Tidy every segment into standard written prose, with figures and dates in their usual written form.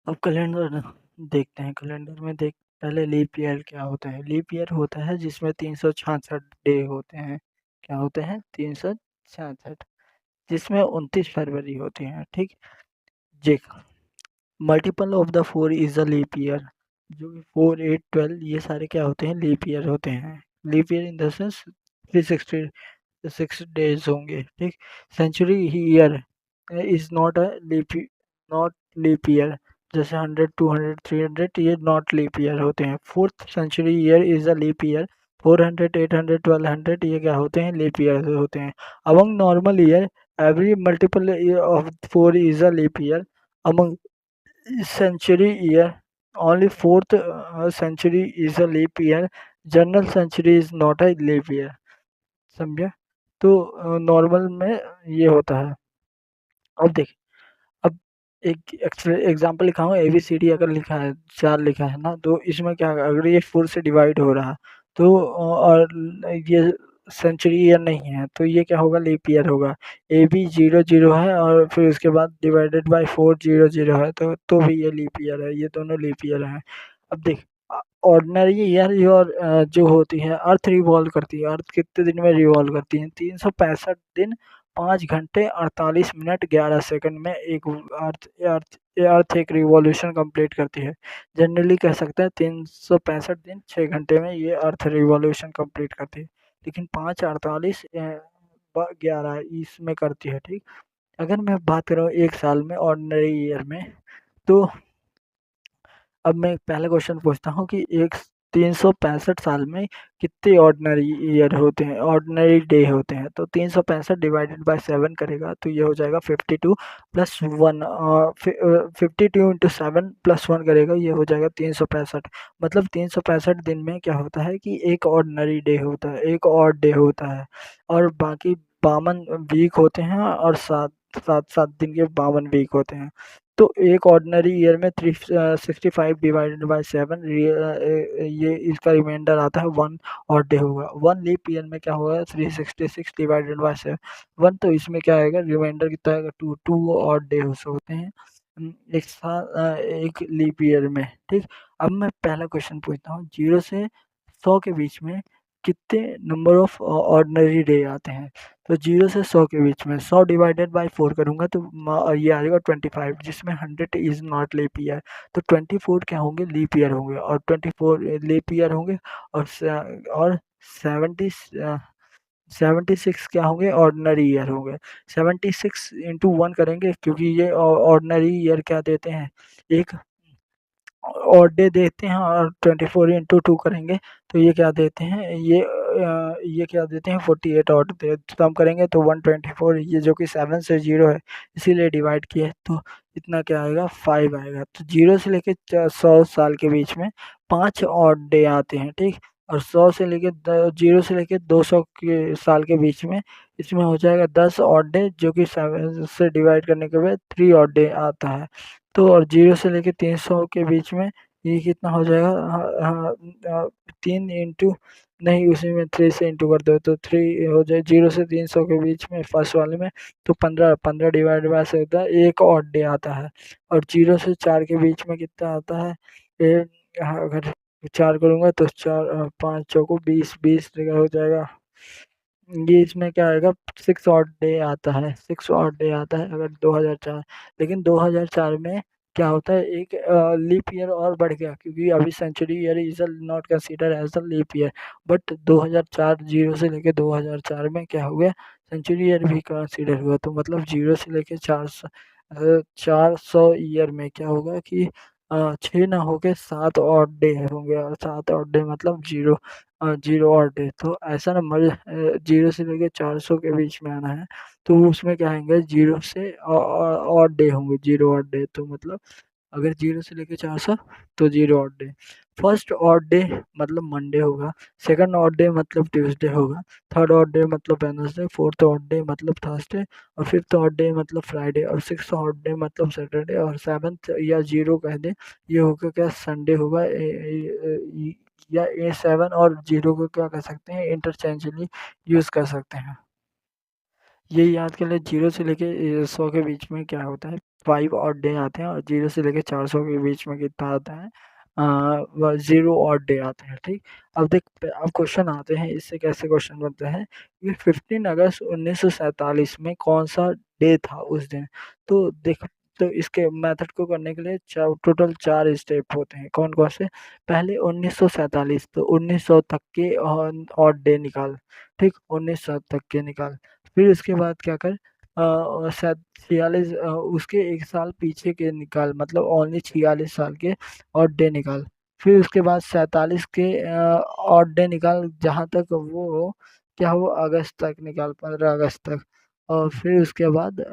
अब कैलेंडर देखते हैं। कैलेंडर में देख पहले लीप ईयर क्या होता है। लीप ईयर होता है जिसमें 366 डे होते हैं। क्या होते हैं? 366, जिसमें 29 फरवरी होती है। ठीक। देख, multiple of the 4 is a leap year. जो कि 4, 8, 12 ये सारे क्या होते हैं? लीप ईयर होते हैं। Leap year in the sense 366 होंगे। ठीक। Century year is not leap year. जैसे 100, 200, 300 ये नॉट लीप ईयर होते हैं। Fourth century year is a leap year. 400, 800, 1200 ये क्या होते हैं? लीप ईयर होते हैं। Among normal year every multiple of 4 is a leap year. Among century year only fourth century is a leap year. General century is not a leap year। समझे? तो normal में ये होता है। अब देख, अब एक एग्जांपल लिखा हूँ। एबीसीडी अगर लिखा है, 4 लिखा है ना, तो इसमें क्या है, अगर ये 4 से डिवाइड हो रहा है तो और ये सेंचुरी ईयर नहीं है तो ये क्या होगा? लीप ईयर होगा। ए बी 0 0 है और फिर उसके बाद डिवाइडेड बाय 4 0 0 है तो भी ये लीप ईयर है। ये दोनों लीप ईयर हैं। अब देख, ऑर्डिनरी ईयर और जो होती है, अर्थ रिवॉल्व करती है। अर्थ कितने दिन में रिवॉल्व करती है? 365 दिन 5 घंटे 48 मिनट 11 सेकंड में एक अर्थ अर्थ अर्थ एक रिवॉल्यूशन कंप्लीट करती है। जनरली कह सकते हैं 365 दिन 6 घंटे में ये अर्थ रिवॉल्यूशन कंप्लीट करती है। लेकिन 5:48 11 इसमें करती है। ठीक। अगर मैं बात करूँ एक साल में ऑर्डिनरी ईयर में, तो अब मैं पहला क्वेश्चन पूछता हूँ कि एक 365 साल में कितने ऑर्डिनरी ईयर होते हैं? ऑर्डिनरी डे होते हैं। तो 365 डिवाइडेड बाय 7 करेगा तो ये हो जाएगा 52 प्लस 1। 52 इंटू 7 प्लस 1 करेगा, ये हो जाएगा 365। मतलब 365 दिन में क्या होता है कि एक ऑर्डिनरी डे होता है, एक ऑड डे होता है। और बाकी 52 वीक होते हैं और सात सात सात दिन के 52 वीक होते हैं। तो एक ऑर्डिनरी ईयर में 365 डिवाइडेड बाय 7, ये इसका रिमाइंडर आता है 1 ऑड डे होगा। 1 लीप ईयर में क्या होगा? 366 डिवाइडेड बाय 7, तो इसमें क्या आएगा? रिमाइंडर कितना आएगा? 2 2 ऑड डे होते हैं एक साल एक लीप ईयर में। ठीक। अब मैं पहला क्वेश्चन पूछता हूँ, 0 से 100 के बीच में कितने नंबर ऑफ ऑर्डिनरी डे आते हैं? तो 0 से 100 के बीच में 100 डिवाइडेड बाय 4 करूँगा तो ये आएगा 25, जिसमें 100 इज़ नॉट लीप ईयर। तो 24 क्या होंगे? लीप ईयर होंगे। और 24 लीप ईयर होंगे। और 76 क्या होंगे? ऑर्डिनरी ईयर होंगे। 76 इंटू 1 करेंगे क्योंकि ये ऑर्डिनरी ईयर क्या देते हैं? एक ऑड डे देते हैं। और 24 इंटू 2 करेंगे तो ये क्या देते हैं? ये क्या देते हैं? 48 ऑड दे कम करेंगे तो 124, ये जो कि 7 से 0 है इसीलिए डिवाइड किया है तो इतना क्या आएगा? 5 आएगा। तो 0 से लेके 100 साल के बीच में 5 ऑड डे आते हैं। ठीक। और 100 से लेके 0 से लेके 200 के साल के बीच में इसमें हो जाएगा 10 ऑड डे, जो कि 7 से डिवाइड करने के बाद 3 ऑड डे आता है। तो और 0 से लेके 300 के बीच में ये कितना हो जाएगा? 3 इंटू नहीं, उसी में 3 से इंटू कर दो तो 3 हो जाए। 0 से 300 के बीच में फर्स्ट वाले में तो 15 15 डिवाइड बाय से होता है एक ऑड डे आता है। और 0 से 4 के बीच में कितना आता है? अगर 4 करूँगा तो 4 5 चौको 20 20 हो जाएगा। ये इसमें क्या आएगा? 6 ऑड डे आता है। 6 ऑड डे आता है अगर 2004। लेकिन 2004 में क्या होता है? एक लीप ईयर और बढ़ गया क्योंकि अभी century year is not consider as a leap year. But 2004 0 से लेके 2004 में क्या हो गया? सेंचुरी ईयर भी कंसीडर हुआ। तो मतलब 0 से लेके 400 ईयर में क्या होगा कि 6 ना होके 7 ऑड डे होंगे। और 7 ऑड डे मतलब 0 ऑड डे। तो ऐसा नंबर 0 से लेके 400 के बीच में आना है तो उसमें क्या आएंगे? 0 से ऑड डे होंगे। 0 ऑड डे तो मतलब अगर 0 से लेके 400 तो 0 odd day. First odd day मतलब मंडे होगा। सेकंड ऑड डे मतलब ट्यूसडे होगा। थर्ड ऑड डे मतलब वेडनेसडे। फोर्थ ऑड डे मतलब थर्सडे। और फिफ्थ ऑड डे मतलब फ्राइडे। और सिक्स्थ ऑड डे मतलब सैटरडे। और सेवन्थ या 0 कह दें, ये होगा क्या? संडे होगा। या A7 और 0 को क्या कर सकते हैं? इंटरचेंजली यूज़ कर सकते हैं। ये याद कर ले, 0 से लेके 100 के बीच में क्या होता है? 5 ऑड डे आते हैं और 0 से लेके 400 के बीच में कितना आता है, 0 ऑड डे आते हैं। ठीक, अब देख, अब क्वेश्चन आते हैं, इससे कैसे क्वेश्चन बनते हैं कि 15 अगस्त 1947 में कौन सा डे था उस दिन। तो देख, तो इसके मेथड को करने के लिए टोटल 4 स्टेप होते हैं। कौन कौन से? पहले 1947, तो 1900 तक के ऑड डे निकाल। ठीक, 1900 तक के निकाल। फिर उसके बाद क्या कर, शायद 46, उसके एक साल पीछे के निकाल, मतलब ओनली 46 साल के ऑड डे निकाल। फिर उसके बाद 47 के ऑड डे निकाल, जहाँ तक वो क्या हो, अगस्त तक निकाल, 15 अगस्त तक। और फिर उसके बाद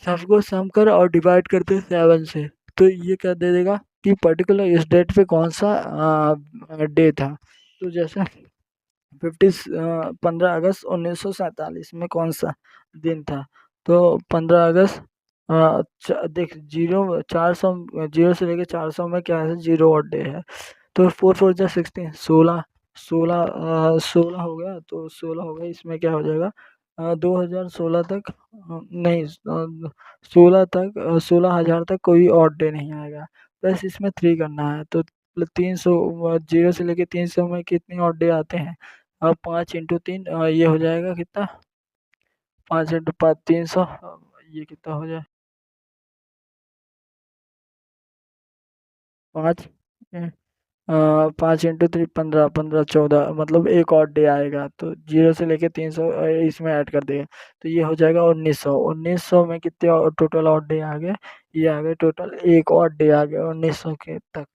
सबको सम कर और डिवाइड करते 7 से, तो ये क्या दे देगा कि पर्टिकुलर इस डेट पे कौन सा डे था। तो जैसे 15 अगस्त 1947 में कौन सा दिन था, तो 15 अगस्त, देख, 400, 0 से लेके 400 में क्या है, 0 और डे है। तो 4 4 जा 16, 16 हो गया, तो 16 हो गया, इसमें क्या हो जाएगा, 2016 तक, नहीं, 16 तक, 16,000 तक कोई और डे नहीं आएगा। प्लस इसमें 3 करना है, तो 300, 0 से लेके 300 में कितने और डे आते हैं, 5 × 3, ये हो जाएगा कितना, 5 × 5 300, ये कितना हो जाए, 5, 5 × 3 15, 15 14, मतलब एक और डे आएगा, तो 0 से लेके 300 इसमें ऐड कर देगा, तो ये हो जाएगा 1900। 1900 में कितने और टोटल और डे आ गए, ये आ गए टोटल एक और डे आ गया 1900 के तक।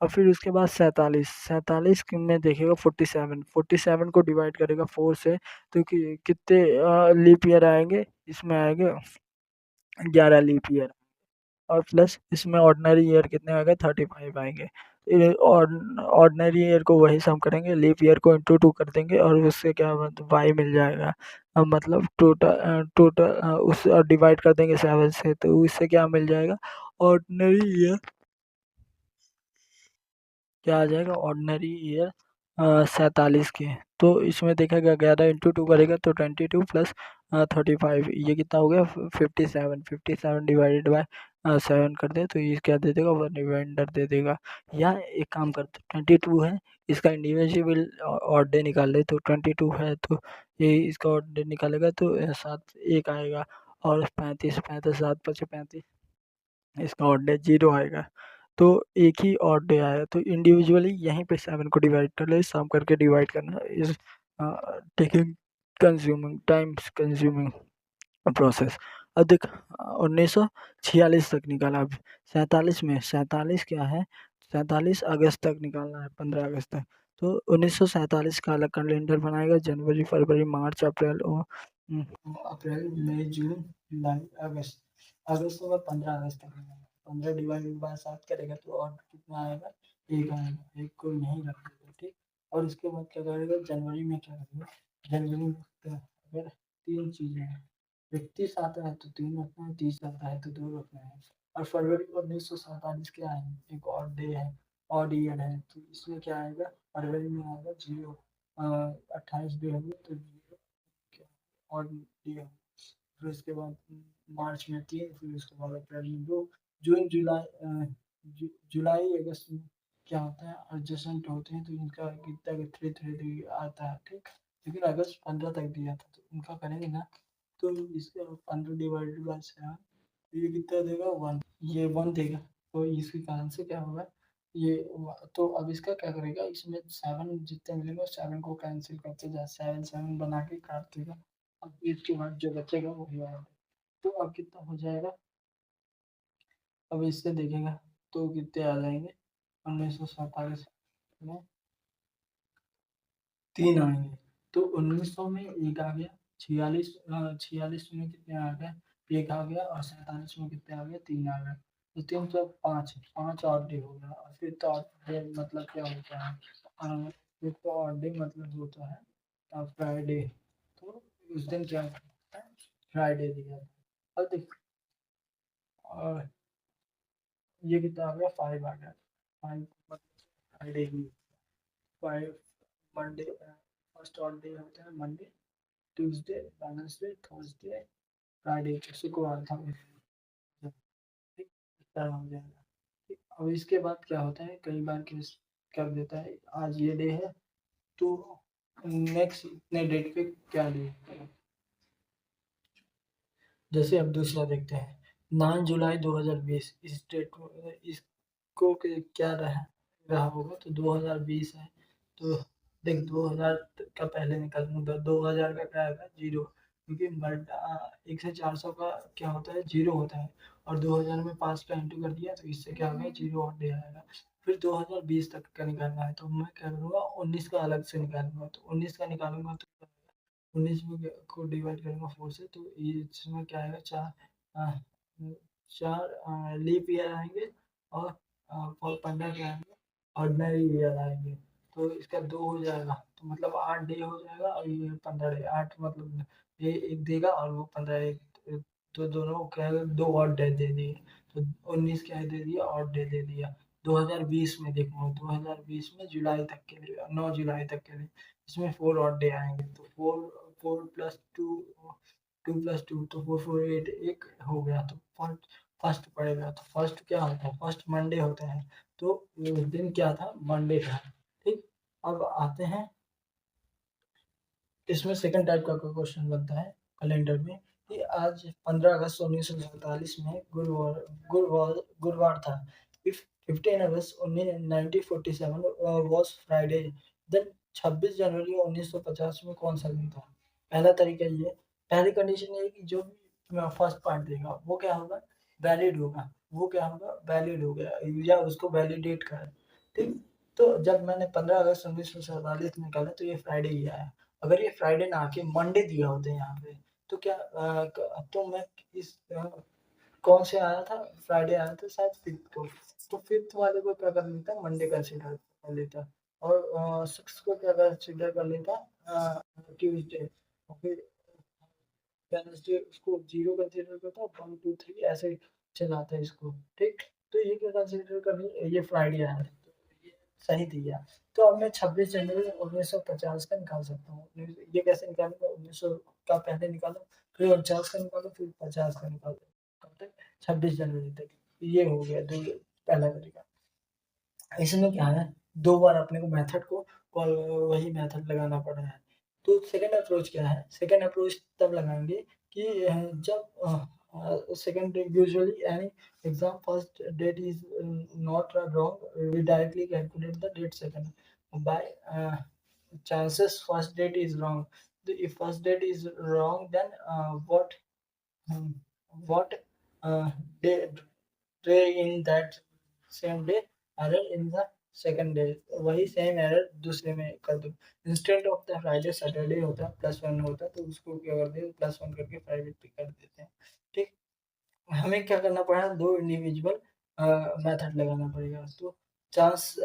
और फिर उसके बाद 47, 47 में देखेगा 47, 47 को डिवाइड करेगा 4 से, तो कितने लीप ईयर आएंगे, इसमें आएंगे 11 लीप ईयर। और प्लस इसमें ऑर्डिनरी ईयर कितने आ गए, 35 आएंगे। ऑर्डिनरी ईयर को वही सम करेंगे, लीप ईयर को इंटू 2 कर देंगे और उससे क्या वाई मिल जाएगा। मतलब टोटल उस डिवाइड कर देंगे 7 से, तो इससे क्या मिल जाएगा, ऑर्डिनरी ईयर क्या आ जाएगा, ऑर्डिनरी ईयर 47 के। तो इसमें देखेगा 11 × 2 करेगा तो 22 प्लस 35, ये कितना हो गया, 57। 57 डिवाइडेड बाय 7 कर दे तो ये क्या दे देगा, वन रिमाइंडर दे देगा। या एक काम करते, 22 है, इसका इंडिविजुअल ऑड डे निकाल ले, तो 22 है तो ये इसका ऑड डे निकालेगा तो 7 1 आएगा, और 35, 35 7 5 35, इसका ऑड डे 0 आएगा, तो एक ही ऑड डे आया। तो इंडिविजुअली यहीं पे 7 को डिवाइड कर ले, सम करके डिवाइड करना is taking consuming time consuming process. अब देख, 1946 तक निकाला। अब 47 क्या है, 47 अगस्त तक निकालना है, 15 अगस्त तक। तो 1947 का अलग कैलेंडर बनाएगा, जनवरी फरवरी मार्च अप्रैल और अप्रैल मई जून जुलाई अगस्त। अगस्त के बाद 15 अगस्त तक निकालना। 15 डिवाइडेड बाय 7 करेगा तो और कितना आएगा, एक आएगा, एक को नहीं रखेगा। ठीक, और उसके बाद क्या करेगा, जनवरी में क्या करेगा, जनवरी में अगर 3 चीजें हैं, 31 आता है तो 3 रखना है, 30 आता है तो 2 रखना है। और फरवरी 1947 क्या है, एक और डे है, ऑड ईयर है, तो इसमें क्या आएगा, फरवरी में आएगा 0, 28 डे होंगे तो 0 ऑड डे। फिर उसके बाद मार्च में 3, फिर उसके बाद अप्रैल में 2, जून जुलाई जुलाई अगस्त में क्या होता है, एडजस्टमेंट होते हैं, तो इनका कितना 3 आता है। ठीक, लेकिन अगस्त 15 तक दिया था तो उनका करेंगे ना, तो इसका 15 डिवाइडेड बाय 7, ये कितना देगा, 1, ये 1 देगा, तो इसी कारण से क्या होगा, ये तो अब इसका क्या करेगा, इसमें 7 जितने मिलेगा 7 को कैंसिल करते जा, 7 7 बना के काट देगा। अब इसके बाद जो बचेगा वही आएगा, तो अब कितना हो जाएगा, अब इससे देखेगा तो कितने आ जाएंगे, 1947 में 3 आएंगे, तो 1900 में एक आ गया, 46, 46 में कितने आ गए, एक आ गया, और 47 में कितने आ गए, 3 आ गए, तो 305, 5 ऑड डे हो गया। और फिर तो ऑड डे मतलब क्या होता है, फिर तो ऑड डे मतलब होता है फ्राइडे, तो उस दिन क्या होता है, फ्राइडे दिया। अब देख, और ये कितना आ गया, 5 आ गया, 5 मतलब फ्राइडे ही, 5 मंडे, फर्स्ट ऑड डे होता है Monday, Tuesday, Wednesday, Thursday, Friday, शुक्रवार था। 17 हो जाएगा। ठीक, अब इसके बाद क्या होता है, कई बार केस कर देता है आज ये डे है तो नेक्स्ट इतने डेट पे क्या डे है। जैसे अब दूसरा देखते हैं 9 जुलाई 2020, इस डेट को इसको क्या रहा होगा, तो 2020 है तो देख 2000 का पहले निकाल दूंगा, 2000 का क्या आएगा, जीरो, क्योंकि 1 से 400 का क्या होता है, जीरो होता है, और 2000 में 5 का इंटू कर दिया तो इससे क्या होगा, जीरो और डे आएगा। फिर 2020 तक का निकालना है तो मैं क्या करूँगा, 19 का अलग से निकालूंगा, तो 19 का निकालूंगा तो 19 में को डिवाइड करूँगा 4 से, तो ये इसमें क्या आएगा, चार लीप ईयर आएंगे, और 15 क्या आएंगे, ऑर्डिनरी ईयर आएंगे। तो इसका 2 हो जाएगा, तो मतलब 8 डे हो जाएगा, और ये 15 डे, 8 मतलब ये एक देगा और वो 15 एक, तो दोनों क्या है, 2 और डे दे दिए, तो 19 क्या है दे दिया, और डे दे दिया। 2020 में देखो, 2020 में जुलाई तक के लिए, 9 जुलाई तक के लिए इसमें 4 और डे आएंगे, तो 4 प्लस 2, 2 प्लस 2, तो 4 4 8 एक हो गया, तो फर्स्ट फर्स्ट पड़ेगा, तो फर्स्ट क्या होता है, फर्स्ट मंडे होता है, तो उस दिन क्या था, मंडे था। ठीक, अब आते हैं, इसमें सेकंड टाइप का क्वेश्चन बनता है कैलेंडर में, कि आज 15 अगस्त 1947 में गुरुवार था। If 15 August 1947 was Friday, then 26 जनवरी 1950 में कौन सा दिन था। पहला तरीका ये, पहली कंडीशन ये है कि जो भी फर्स्ट पार्ट देगा वो क्या होगा, वैलिड होगा, वो क्या होगा, वैलिड हो गया, या उसको वैलिडेट कर। ठीक, तो जब मैंने 15 अगस्त 1947 निकाला तो ये फ्राइडे ही आया। अगर ये फ्राइडे ना आके मंडे दिया होता यहाँ पे, तो क्या तो मैं इस कौन से आया था, फ्राइडे आया था शायद फिफ्थ को, तो फिफ्थ वाले को क्या कर लेता, मंडे कंसिडर कर लेता, और सिक्स को क्या कंसिडर कर लेता, ट्यूसडे, और फिर वेडनेसडे उसको जीरो कंसिडर करता, 1 2 3 ऐसे चलाता है इसको। ठीक, तो ये क्या कंसिडर कर, ये फ्राइडे आया है, तो ये सही दिया। तो अब मैं 26 जनवरी 1950 का निकाल सकता हूँ। ये कैसे निकालूंगा, 1900 का पहले निकालो, फिर 49 का निकालो, फिर 50 का निकालो, कब तक, 26 जनवरी तक। ये हो गया दो, पहला तरीका। इसमें क्या है, दो बार अपने को मेथड को वही मेथड लगाना पड़ रहा है। तो सेकंड अप्रोच क्या है, सेकंड अप्रोच तब लगाएंगे कि जब second usually any exam first date is not wrong, we directly calculate the date second by chances first date is wrong. If first date is wrong, then um, what day in that same day, error in the second day, वही same error दूसरे में कर दो। Instant of the Friday Saturday होता है, +1 होता है, तो उसको क्या करते हैं, +1 करके फ्राइडे पे कर देते हैं। ठीक, हमें क्या करना पड़ा, दो इंडिविजुअल मेथड लगाना पड़ेगा। तो चांस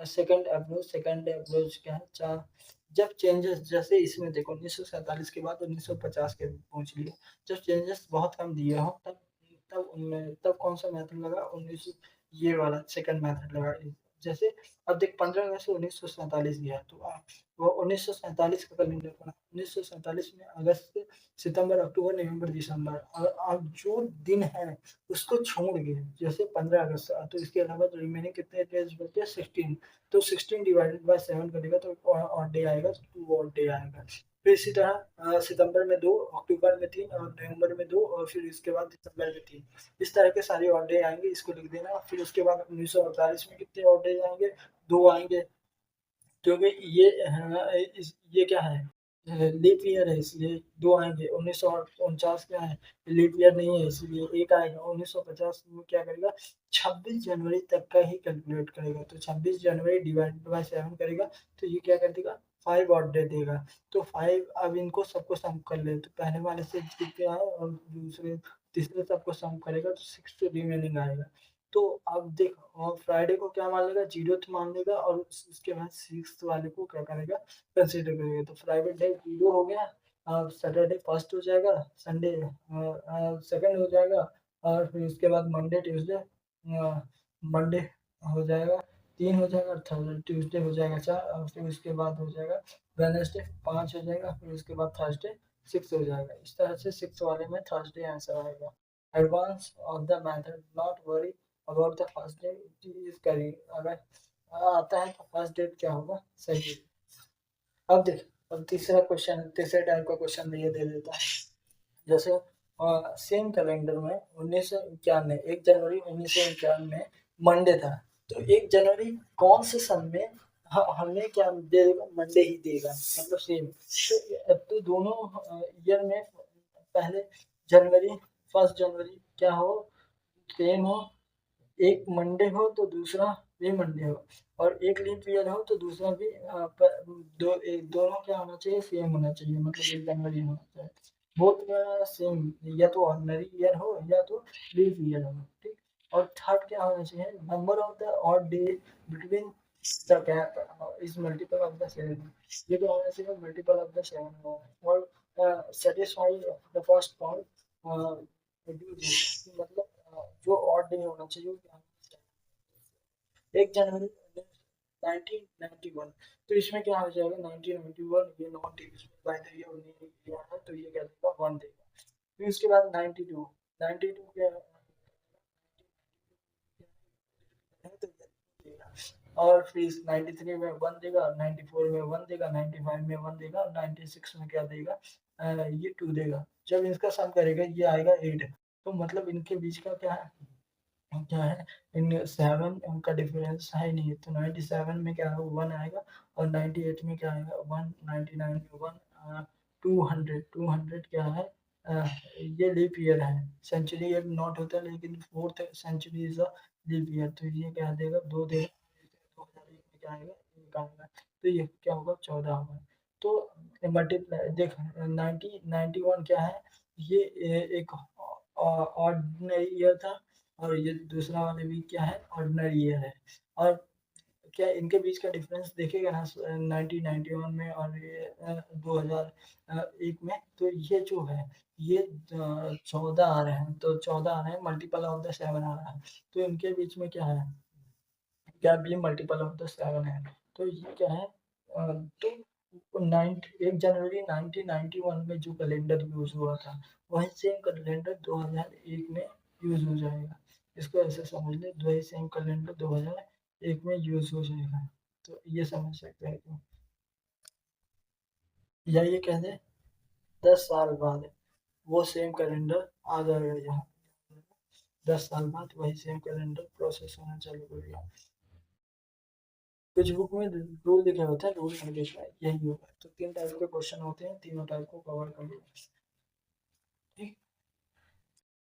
सेकंड अप्रोच क्या है, जब चेंजेस, जैसे इसमें देखो 1947 के बाद 1950 के पहुंच लिए, जब चेंजेस बहुत कम दिए हो तब तब कौन सा मेथड लगा, 1900, ये वाला सेकंड मेथड लगा। जैसे अब देख 15 अगस्त 1947 दिया, तो वो 1947 का कैलेंडर बना, 1947 में अगस्त सितंबर अक्टूबर नवंबर दिसंबर, और अब जो दिन है उसको छोड़ के, जैसे 15 अगस्त, तो इसके अलावा तो रिमेनिंग कितने डेज बचे, 16, तो 16 डिवाइडेड बाय 7 करेगा तो और डे आएगा, तो 2 और डे आएगा। फिर इसी तरह सितंबर में 2, अक्टूबर में 3, और नवंबर में 2, और फिर इसके बाद दिसंबर में 3, इस तरह के सारे और डे आएंगे, इसको लिख देना। फिर उसके बाद 1948 में कितने और डे आएंगे, 2 आएंगे, क्योंकि ये क्या है, लीप ईयर है, इसलिए 2 आएंगे। 1949 क्या है, लीप ईयर नहीं है, इसलिए 1 आएगा। 1950 में क्या करेगा, 26 जनवरी तक का ही कैलकुलेट करेगा, तो 26 जनवरी डिवाइडेड बाय 7 करेगा, तो ये क्या कर देगा, 5 और डे देगा। तो 5, अब इनको सबको सम कर ले, तो पहले वाले से कितने आए, और दूसरे तीसरे सबको सम करेगा तो 6 रिमेनिंग आएगा। तो अब देख, और फ्राइडे को क्या मान लेगा, जीरोथ मान लेगा, और उसके बाद सिक्स वाले को क्या करेगा, कंसिडर करेगा। तो फ्राइडे डे जीरो हो गया, अब सैटरडे फर्स्ट हो जाएगा, संडे सेकंड हो जाएगा, और फिर उसके बाद मंडे ट्यूसडे, मंडे हो जाएगा 3 हो जाएगा, थर्सडे ट्यूसडे हो जाएगा 4, और फिर उसके बाद हो जाएगा वेडनेसडे 5 हो जाएगा, फिर उसके बाद थर्सडे 6 हो जाएगा। इस तरह से 6 वाले में थर्सडे आंसर आएगा। Advance of the method, not worry about the first date is correct, अगर आता है तो फर्स्ट डेट क्या होगा, सही। अब देख, अब तीसरा क्वेश्चन, तीसरे टाइप का क्वेश्चन ये दे देता है। जैसे सेम कैलेंडर में 1951 में 1 जनवरी 1951 में मंडे था, तो 1 जनवरी कौन से सन में हमें क्या दे देगा, मंडे ही देगा, मतलब सेम। तो दोनों ईयर में पहले जनवरी, 1 जनवरी क्या हो, सेम हो, एक मंडे हो तो दूसरा भी मंडे हो, और एक लीप ईयर हो तो दूसरा भी दोनों क्या होना चाहिए, सेम होना चाहिए, मतलब 1 जनवरी होना चाहिए। बोथ सेम, या तो ऑर्डिनरी ईयर हो या तो लीप ईयर हो, ठीक। और थर्ड क्या होना चाहिए, number of the odd day between the gap is multiple of the 7, ये तो होना चाहिए मल्टीपल ऑफ द 7 और सेटिस्फाई द फर्स्ट पॉइंट, मतलब जो ऑड डे होना चाहिए वो क्या होना चाहिए। 1 जनवरी 1991, तो इसमें क्या हो जाएगा 1991, ये नॉट इसमें बाय द ईयर नहीं दिया है तो ये क्या देगा 1 देगा। फिर उसके बाद 92, 92 क्या है तो देगा, और फिर 93 में 1 देगा, 94 में 1 देगा, 95 में 1 देगा, 96 में क्या देगा, ये 2 देगा। जब इसका सम करेगा ये आएगा 8, तो मतलब इनके बीच का क्या है, क्या है, इन 7 उनका डिफरेंस है नहीं, तो 97 में क्या है 1 आएगा, और 98 में क्या आएगा 1, 99 में 1, 200, 200 क्या है, ये लीप ईयर है, सेंचुरी ईयर नॉट होता लेकिन fourth century is a leap year, तो ये क्या देगा 2 देगा, 2001 में क्या आएगा 1 आएगा, तो ये क्या होगा 14 होगा। तो मल्टीप्लाई देख, 91 क्या है, ये एक ऑर्डिनरी ईयर था, और ये दूसरा वाले भी क्या है, ऑर्डिनरी ईयर है। और क्या इनके बीच का डिफरेंस देखेगा ना 1991 में और ये 2001 में, तो ये जो है ये 14 आ रहे हैं, तो 14 आ रहे हैं, मल्टीपल ऑफ द 7 आ रहा है, तो इनके बीच में क्या है, क्या भी मल्टीपल ऑफ द 7 है, तो ये क्या है, तो 1 जनवरी 1991 में जो कैलेंडर यूज हुआ था वही सेम कैलेंडर 2001 में यूज हो जाएगा, इसको ऐसे समझ ले, वही सेम कैलेंडर 2001 में यूज हो जाएगा, तो ये समझ सकते हैं तुम, या ये कह दे 10 साल बाद वो सेम कैलेंडर आ जाएगा यहाँ, 10 साल बाद वही सेम कैलेंडर प्रोसेस होना चालू कर गया। कुछ बुक में रूल लिखे होते हैं, रूल एंड यही होगा, तो 3 टाइप के क्वेश्चन होते हैं, तीनों टाइप को कवर कर लिया।